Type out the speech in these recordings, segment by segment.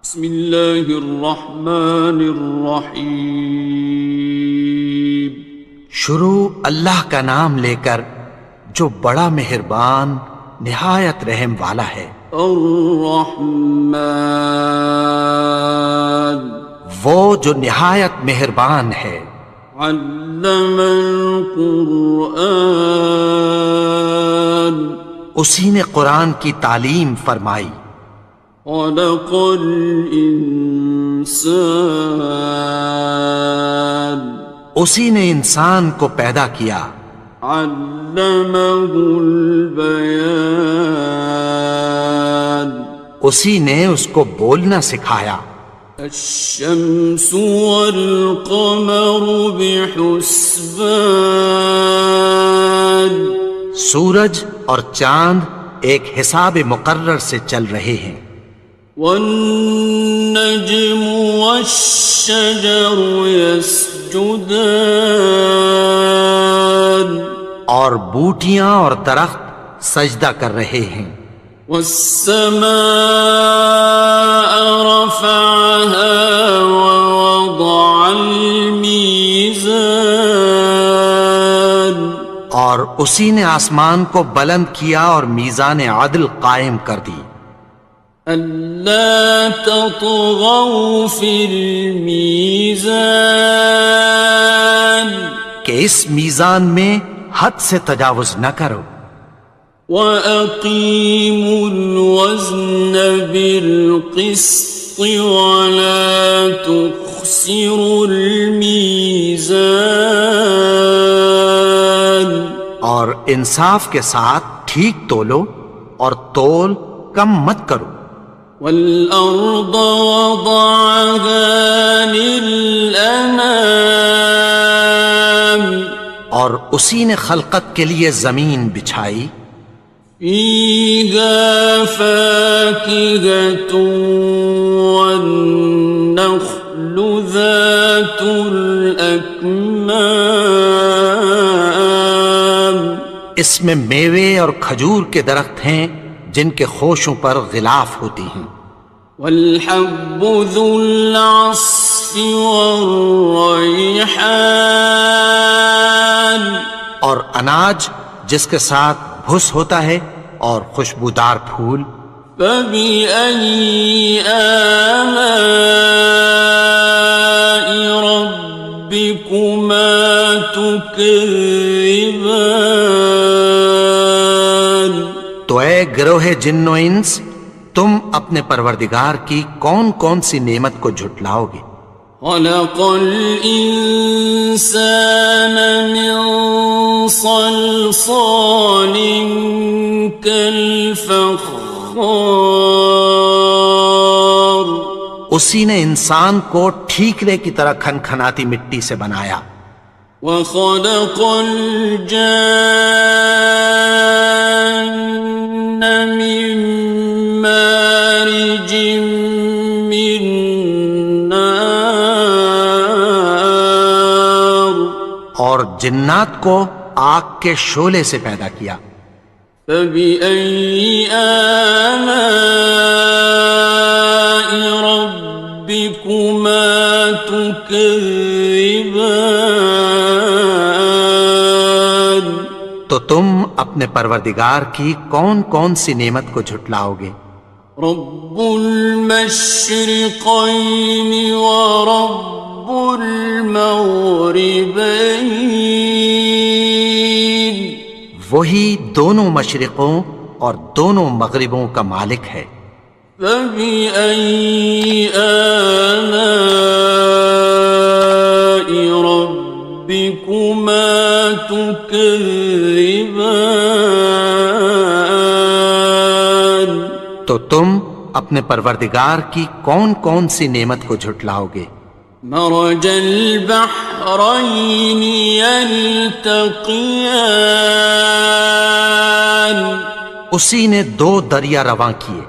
بسم اللہ الرحمن الرحیم۔ شروع اللہ کا نام لے کر جو بڑا مہربان نہایت رحم والا ہے۔ الرحمن، وہ جو نہایت مہربان ہے۔ علم القرآن، اسی نے قرآن کی تعلیم فرمائی۔ خلق الانسان، اسی نے انسان کو پیدا کیا۔ علمہ البیان، اسی نے اس کو بولنا سکھایا۔ الشمس والقمر بحسبان، سورج اور چاند ایک حساب مقرر سے چل رہے ہیں۔ والنجم والشجر يسجدان، اور بوٹیاں اور درخت سجدہ کر رہے ہیں۔ والسماء رفعها ووضع الميزان، اور اسی نے آسمان کو بلند کیا اور میزان عدل قائم کر دی۔ ألا تطغوا في الميزان، کہ اس میزان میں حد سے تجاوز نہ کرو۔ وَأَقِيمُوا الْوَزْنَ بِالْقِسْطِ وَلَا تُخْسِرُوا الْمِيزَانَ، اور انصاف کے ساتھ ٹھیک تولو اور تول کم مت کرو۔ وَالْأَرْضَ وَضَعَهَا لِلْأَنَامِ، اور اسی نے خلقت کے لیے زمین بچھائی۔ فِيهَا فَاكِهَةٌ وَالنَّخْلُ ذَاتُ الْأَكْمَامِ، اس میں میوے اور کھجور کے درخت ہیں جن کے خوشوں پر غلاف ہوتی ہیں۔ وَالْحَبُّ ذُو الْعَصْفِ وَالرَّيْحَانِ، اور اناج جس کے ساتھ بھس ہوتا ہے اور خوشبودار پھول۔ فَبِأَيِّ آلَاءِ رَبِّكُمَا تُكَذِّبَانِ، تو اے گروہ جن و انس، تم اپنے پروردگار کی کون کون سی نعمت کو جھٹلاؤ گے؟ خَلَقَ الْإِنسَانَ مِنْ صَلْصَالٍ كَالْفَخَّارِ، اسی نے انسان کو ٹھیکرے کی طرح کھنکھناتی مٹی سے بنایا۔ وَخَلَقَ الْجَانَّ مِن مَّارِجٍ مِّن نَّارٍ، اور جنات کو آگ کے شعلے سے پیدا کیا۔ فَبِأَيِّ آلَاءِ رَبِّكُمَا تُكَذِّبَانِ، تو تم اپنے پروردگار کی کون کون سی نعمت کو جھٹلاؤ گے؟ رب المشرقین ورب المغربین، وہی دونوں مشرقوں اور دونوں مغربوں کا مالک ہے۔ فَبِأَيِّ آلَاءِ رَبِّكُمَا تُكَذِّبَانِ، تو تم اپنے پروردگار کی کون کون سی نعمت کو جھٹلاؤ گے؟ مرج البحرین یلتقیان، اسی نے دو دریا رواں کیے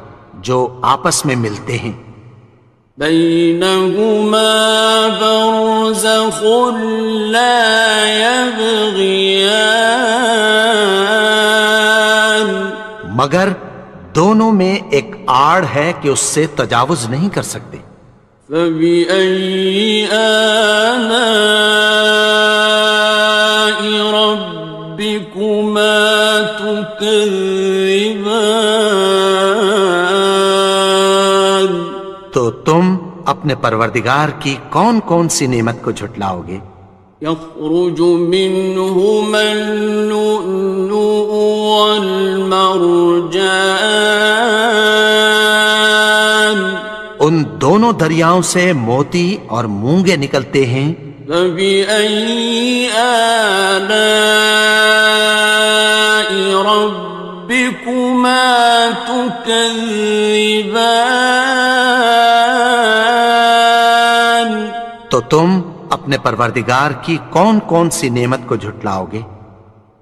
جو آپس میں ملتے ہیں۔ بینہما برزخ لا یبغیان، مگر دونوں میں ایک آڑ ہے کہ اس سے تجاوز نہیں کر سکتے۔ فبأي آلاء ربكما تكذبان؟ تو تم اپنے پروردگار کی کون کون سی نعمت کو جھٹلاؤ گے؟ يخرج منهما اللؤلؤ والمرجان، ان دونوں دریاؤں سے موتی اور مونگے نکلتے ہیں۔ فبأي آلاء ربكما تكذبان؟ تو تم اپنے پروردگار کی کون کون سی نعمت کو جھٹلاؤ گے؟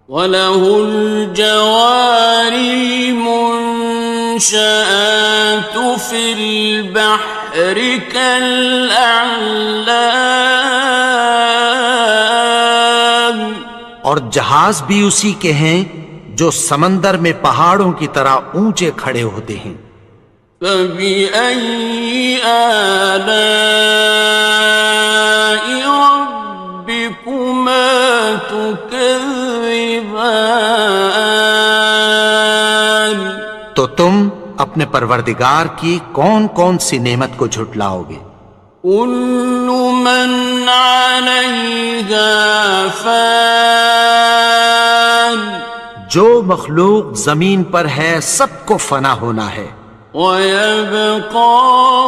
وَلَهُ الْجَوَارِ الْمُنشَآتُ فِي الْبَحْرِ كَالْأَعْلَامِ، اور جہاز بھی اسی کے ہیں جو سمندر میں پہاڑوں کی طرح اونچے کھڑے ہوتے ہیں۔ فَبِأَيِّ آلَاءِ رَبِّكُمَا تُكَذِّبَانِ؟ تو تم اپنے پروردگار کی کون کون سی نعمت کو جھٹلاؤ گے؟ كُلُّ مَنْ عَلَيْهَا فَانٍ، جو مخلوق زمین پر ہے سب کو فنا ہونا ہے۔ وَيَبْقَى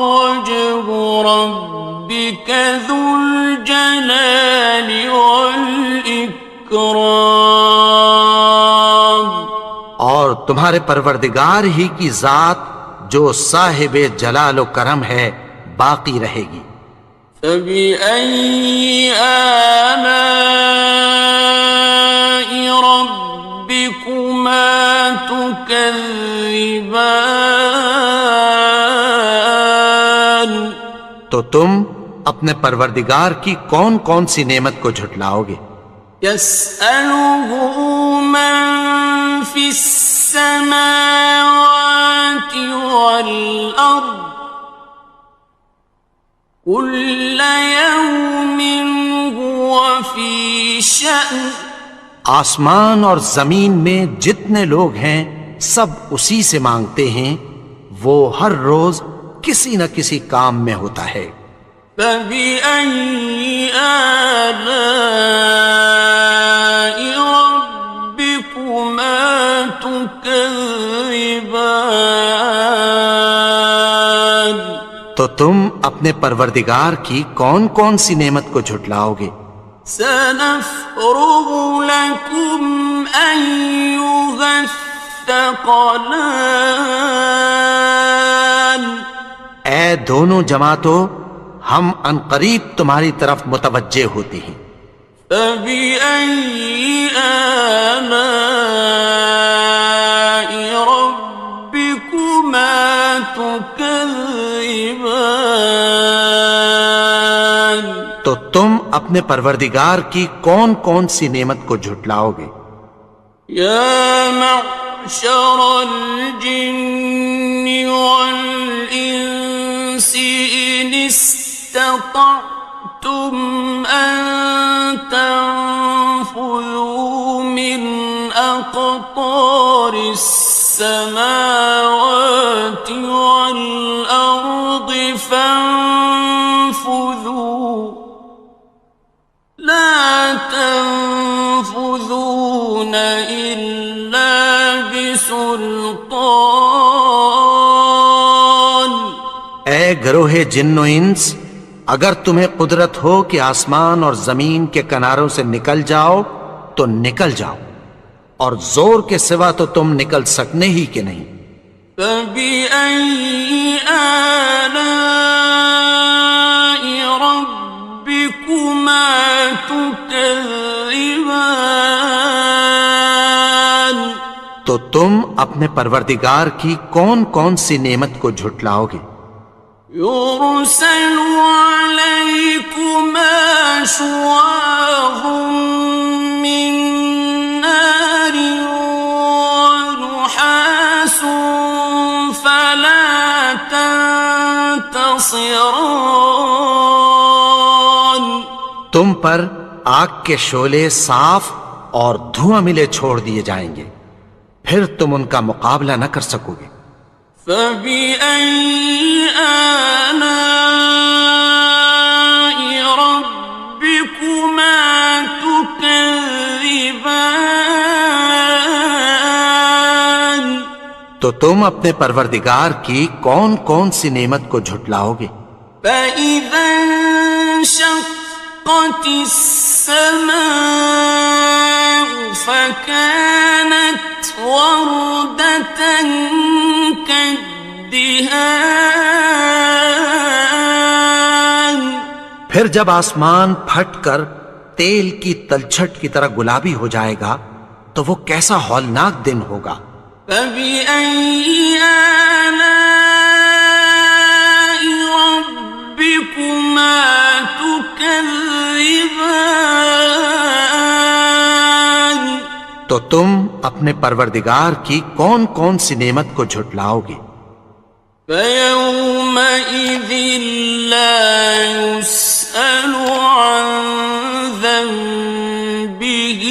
وَجْهُ رَبِّكَ ذُو الْجَلَالِ وَالْإِكْرَامِ، اور تمہارے پروردگار ہی کی ذات جو صاحب جلال و کرم ہے باقی رہے گی۔ فَبِأَيِّ آلَاءِ رَبِّكُمَا تُكَذِّبَانِ؟ تو تم اپنے پروردگار کی کون کون سی نعمت کو جھٹلاؤ گے؟ يَسْأَلُهُ مَن فِي السَّمَاوَاتِ وَالْأَرْضِ كُلَّ يَوْمٍ هُوَ فِي شَأْنٍ، آسمان اور زمین میں جتنے لوگ ہیں سب اسی سے مانگتے ہیں، وہ ہر روز کسی نہ کسی کام میں ہوتا ہے۔ فَبِأَيِّ آلَاءِ رَبِّكُمَا تُكَذِّبَانِ؟ تو تم اپنے پروردگار کی کون کون سی نعمت کو جھٹلاؤ گے؟ سَنَفْرُغُ لَكُمْ أَيُّهَ الثَّقَلَانِ، اے دونوں جماعتوں، ہم عنقریب تمہاری طرف متوجہ ہوتے ہیں۔ فَبِأَيِّ آلَاءِ رَبِّكُمَا تُكَذِّبَانِ؟ تو تم اپنے پروردگار کی کون کون سی نعمت کو جھٹلاؤ گے؟ يَا مَعْشَرَ الْجِنِّ وَالْإِنسِ إِنِ اسْتَطَعْتُمْ أَن تَنفُذُوا مِنْ أَقْطَارِ السَّمَاوَاتِ وَالْأَرْضِ فَانفُذُوا لَا تَنفُذُونَ إِلَّا بِسُلْطَانٍ۔ اے گروہ جن و انس، اگر تمہیں قدرت ہو کہ آسمان اور زمین کے کناروں سے نکل جاؤ تو نکل جاؤ، اور زور کے سوا تو تم نکل سکنے ہی کہ نہیں۔ فَبِأَيِّ آلَاءِ رَبِّكُمَا تُكَذِّبَانِ؟ تو تم اپنے پروردگار کی کون کون سی نعمت کو جھٹلاؤ گے؟ يُرْسَلُ عَلَيْكُمَا شُوَاظٌ مِّن نَّارٍ وَنُحَاسٌ فَلَا خاصران تم پر آگ کے شعلے صاف اور دھواں ملے چھوڑ دیے جائیں گے، پھر تم ان کا مقابلہ نہ کر سکو گے۔ فَبِأَيِّ آلَاءِ رَبِّكُمَا تُكَذِّبَانِ تو تم اپنے پروردگار کی کون کون سی نعمت کو جھٹلاؤ گے؟ فَإِذَا انشَقَّتِ السَّمَاءُ فَكَانَتْ وَرْدَةً كَالدِّهَانِ پھر جب آسمان پھٹ کر تیل کی تلچھٹ کی طرح گلابی ہو جائے گا تو وہ کیسا ہولناک دن ہوگا۔ فَبِأَيِّ آلَاءِ رَبِّكُمَا تُكَذِّبَانِ تو تم اپنے پروردگار کی کون کون سی نعمت کو جھٹلاؤ گے؟ فَيَوْمَئِذٍ لَا يُسْأَلُ عَنْ ذَنبِهِ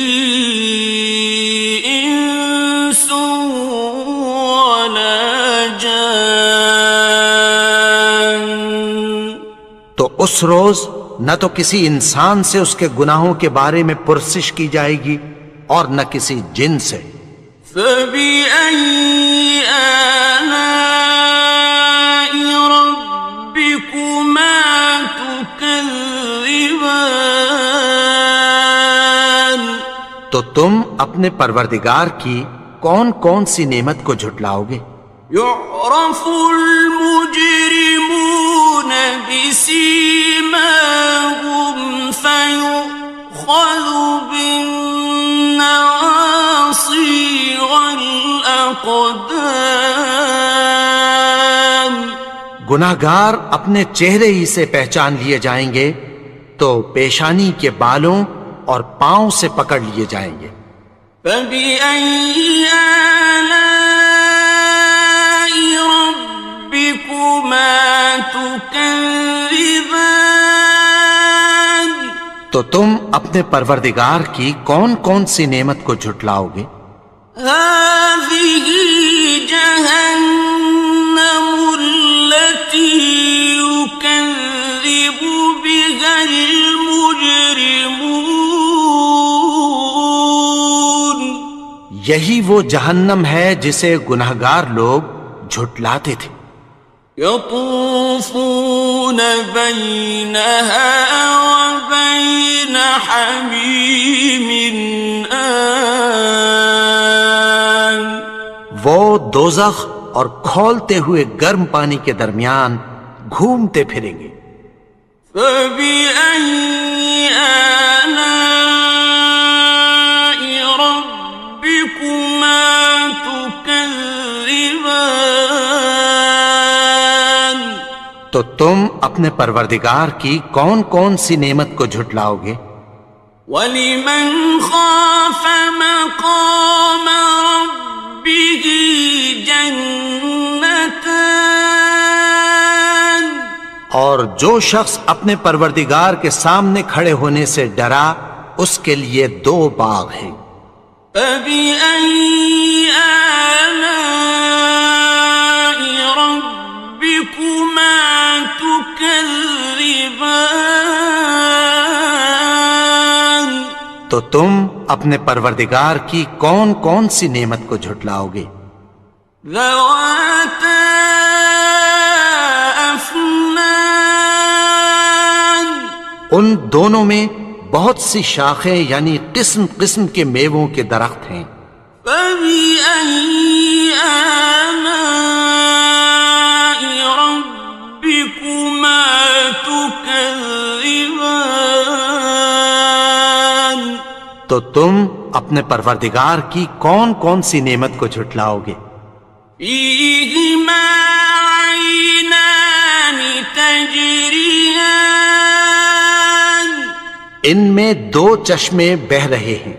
إِنسٌ وَلَا جَانٌ تو اس روز نہ تو کسی انسان سے اس کے گناہوں کے بارے میں پرسش کی جائے گی اور نہ کسی جن سے۔ فَبِأَيِّ آلَاءِ رَبِّكُمَا تُكَذِّبَانِ تو تم اپنے پروردگار کی کون کون سی نعمت کو جھٹلاؤ گے؟ يُعْرَفُ الْمُجْرِمُونَ بِسِيمَاهُمْ فَيُؤْخَذُ بِالنَّوَاصِي وَالْأَقْدَامِ گناہگار اپنے چہرے ہی سے پہچان لیے جائیں گے تو پیشانی کے بالوں اور پاؤں سے پکڑ لیے جائیں گے۔ فَبِأَيِّ آلَاءِ رَبِّكُمَا تُكَذِّبَانِ تو تم اپنے پروردگار کی کون کون سی نعمت کو جھٹلاؤ گے؟ هَذِهِ جَهَنَّمُ الَّتِي يُكَذِّبُ بِهَا الْمُجْرِمُونَ یہی وہ جہنم ہے جسے گناہگار لوگ جھٹلاتے تھے۔ يَطُوفُونَ بَيْنَهَا وَبَيْنَ حَمِيمٍ آنٍ وہ دوزخ اور کھولتے ہوئے گرم پانی کے درمیان گھومتے پھریں گے۔ فَبِأَيِّ آلَاءِ رَبِّكُمَا تُكَذِّبَانِ تو تم اپنے پروردگار کی کون کون سی نعمت کو جھٹلاؤ گے؟ وَلِمَنْ خَافَ مَقَامَ رَبِّهِ جَنَّتَانِ اور جو شخص اپنے پروردگار کے سامنے کھڑے ہونے سے ڈرا اس کے لیے 2 باغ ہیں۔ فَبِأَيِّ آلَاءِ رَبِّكُمَا تُكَذِّبَانِ تو تم اپنے پروردگار کی کون کون سی نعمت کو جھٹلاؤ گے؟ ذَوَاتَا أَفْنَانٍ ان دونوں میں بہت سی شاخیں یعنی قسم قسم کے میووں کے درخت ہیں۔ فَبِأَيِّ آلَاءِ رَبِّكُمَا تُكَذِّبَانِ تو تم اپنے پروردگار کی کون کون سی نعمت کو جھٹلاؤ گے؟ فِيهِمَا عَيْنَانِ تَجْرِيَانِ ان میں 2 چشمے بہہ رہے ہیں۔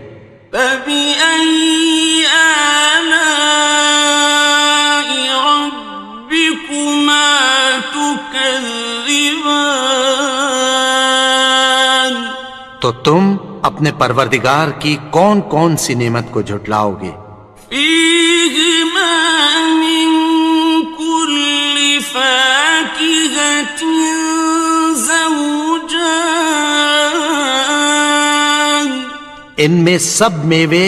فَبِأَيِّ آلَاءِ رَبِّكُمَا تُكَذِّبَانِ تكذبان تو تم اپنے پروردگار کی کون کون سی نعمت کو جھٹلاؤ گے؟ فيهما من كل فاكهة زوجان ان میں سب میوے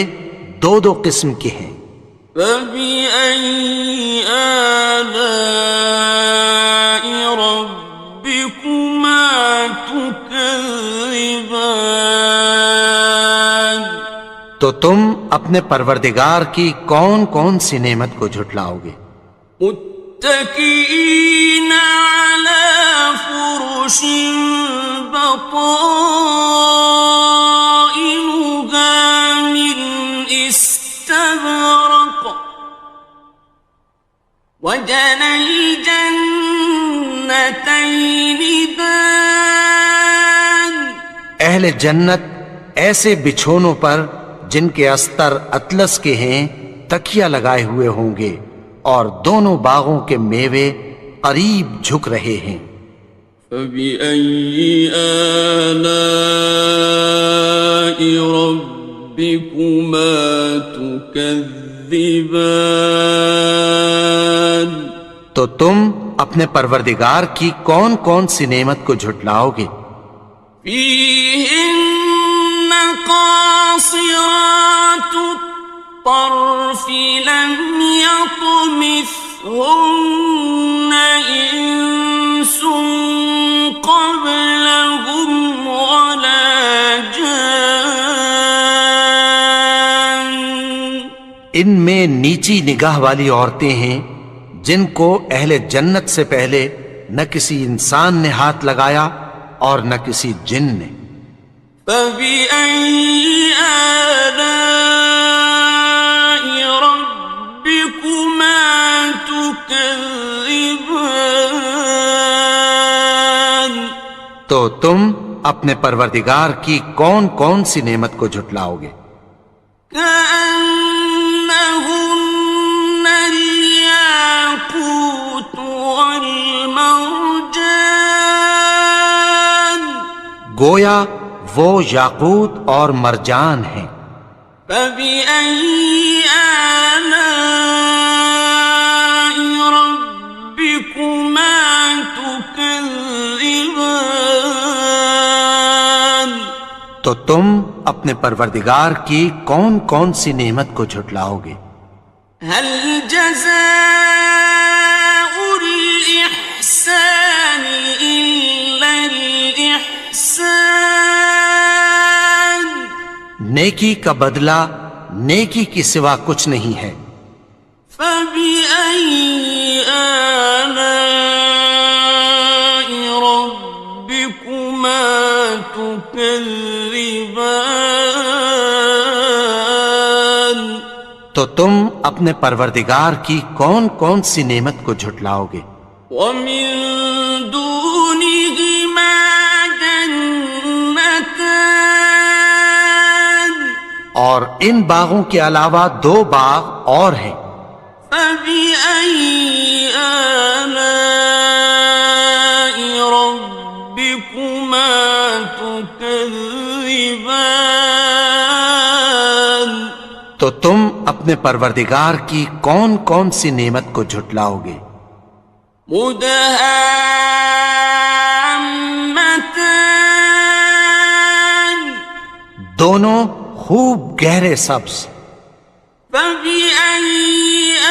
دو دو قسم کے ہیں۔ فبأي آلاء ربكما تكذبان تو تم اپنے پروردگار کی کون کون سی نعمت کو جھٹلاؤ گے؟ متكئين على فرش بطائنها من استبرق وجنى الجنتين دان اہل جنت ایسے بچھونوں پر جن کے استر اطلس کے ہیں تکیہ لگائے ہوئے ہوں گے، اور دونوں باغوں کے میوے قریب جھک رہے ہیں۔ فبأي آلاء ربكما تكذبان تو تم اپنے پروردگار کی کون کون سی نعمت کو جھٹلاؤ گے؟ فيهن قاصرات الطرف لم يطمثهن إنس قبلهم ولا جان ان میں نیچی نگاہ والی عورتیں ہیں جن کو اہل جنت سے پہلے نہ کسی انسان نے ہاتھ لگایا اور نہ کسی جن نے۔ فبأي آلاء ربكما تكذبان تو تم اپنے پروردگار کی کون کون سی نعمت کو جھٹلاؤ گے؟ كأنهن الياقوت والمرجان گویا وہ یاقوت اور مرجان ہیں۔ فبأي آلاء ربكما تكذبان تو تم اپنے پروردگار کی کون کون سی نعمت کو جھٹلاؤ گے؟ هل جزاء الإحسان إلا الإحسان نیکی کا بدلہ نیکی کی سوا کچھ نہیں ہے۔ فبأي آلاء ربكما تكذبان تو تم اپنے پروردگار کی کون کون سی نعمت کو جھٹلاؤ گے؟ ومن دونهما جنتان اور ان باغوں کے علاوہ دو باغ اور ہیں۔ فبأي آلاء ربكما تكذبان تو تم اپنے پروردگار کی کون کون سی نعمت کو جھٹلاؤ گے؟ مدهامتان دونوں خوب گہرے سبز۔ فبأي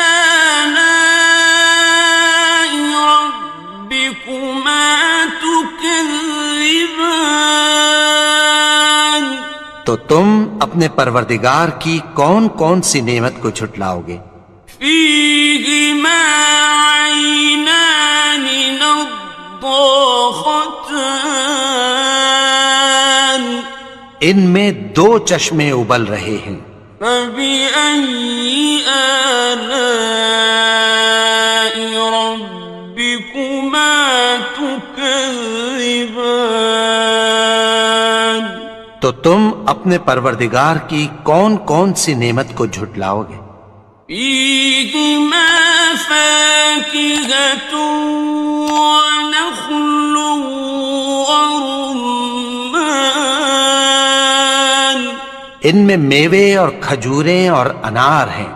آلاء ربكما تكذبان تو تم اپنے پروردگار کی کون کون سی نعمت کو جھٹلاؤ گے؟ فيهما عينان نضاختان ان میں دو چشمے ابل رہے ہیں۔ فبأي آلاء ربكما تكذبان تو تم اپنے پروردگار کی کون کون سی نعمت کو جھٹلاؤ گے؟ فيهما فاكهة ونخل ورمان ان میں میوے اور کھجوریں اور انار ہیں.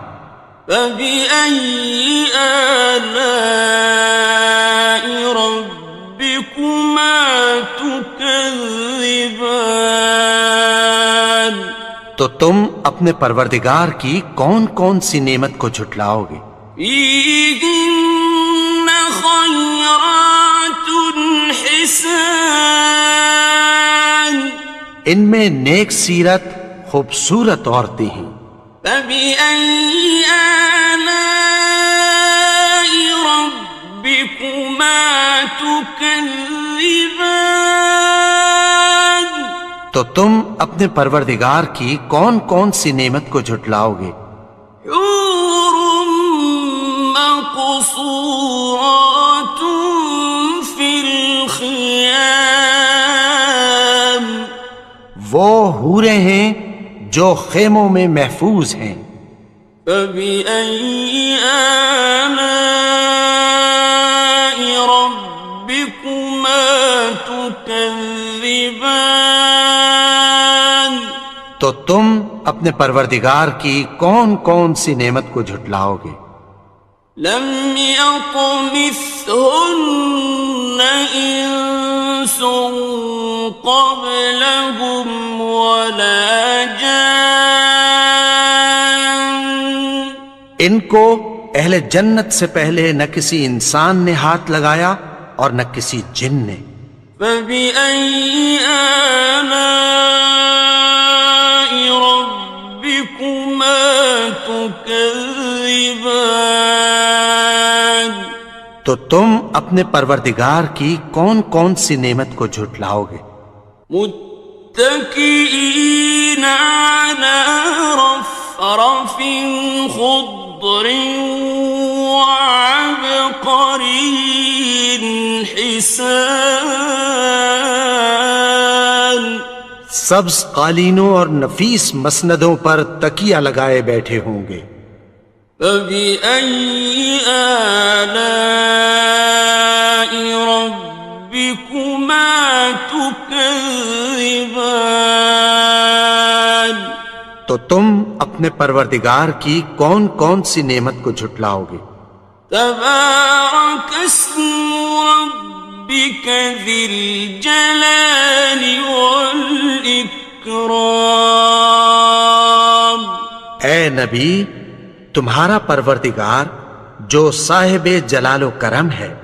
فبأي آلاء ربكما تكذبان تو تم اپنے پروردگار کی کون کون سی نعمت کو جھٹلاؤ گے؟ فيهن خيرات حسان ان میں نیک سیرت خوبصورت عورتیں ہیں. فبأي آلاء ربكما تكذبان تو تم اپنے پروردگار کی کون کون سی نعمت کو جھٹلاؤ گے؟ حور مقصورات في الخيام وہ حوریں ہیں جو خیموں میں محفوظ ہیں. فبأي آلاء ربكما تكذبان تو تم اپنے پروردگار کی کون کون سی نعمت کو جھٹلاؤ گے؟ لم يطمثهن إنس قبلهم ولا جان ان کو اہل جنت سے پہلے نہ کسی انسان نے ہاتھ لگایا اور نہ کسی جن نے. فبأي آلاء ربكما تكذبان تو تم اپنے پروردگار کی کون کون سی نعمت کو جھٹلاؤ گے؟ متكئين على رفرف خضر وعبقري حسان سبز قالینوں اور نفیس مسندوں پر تکیہ لگائے بیٹھے ہوں گے. فبأي آلاء ربكما تكذبان تو تم اپنے پروردگار کی کون کون سی نعمت کو جھٹلاؤ گے؟ تبارك اسم ربك ذي الجلال والإكرام اے نبی، تمہارا پروردگار جو صاحب جلال و کرم ہے،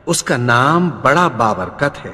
اس کا نام بڑا بابرکت ہے.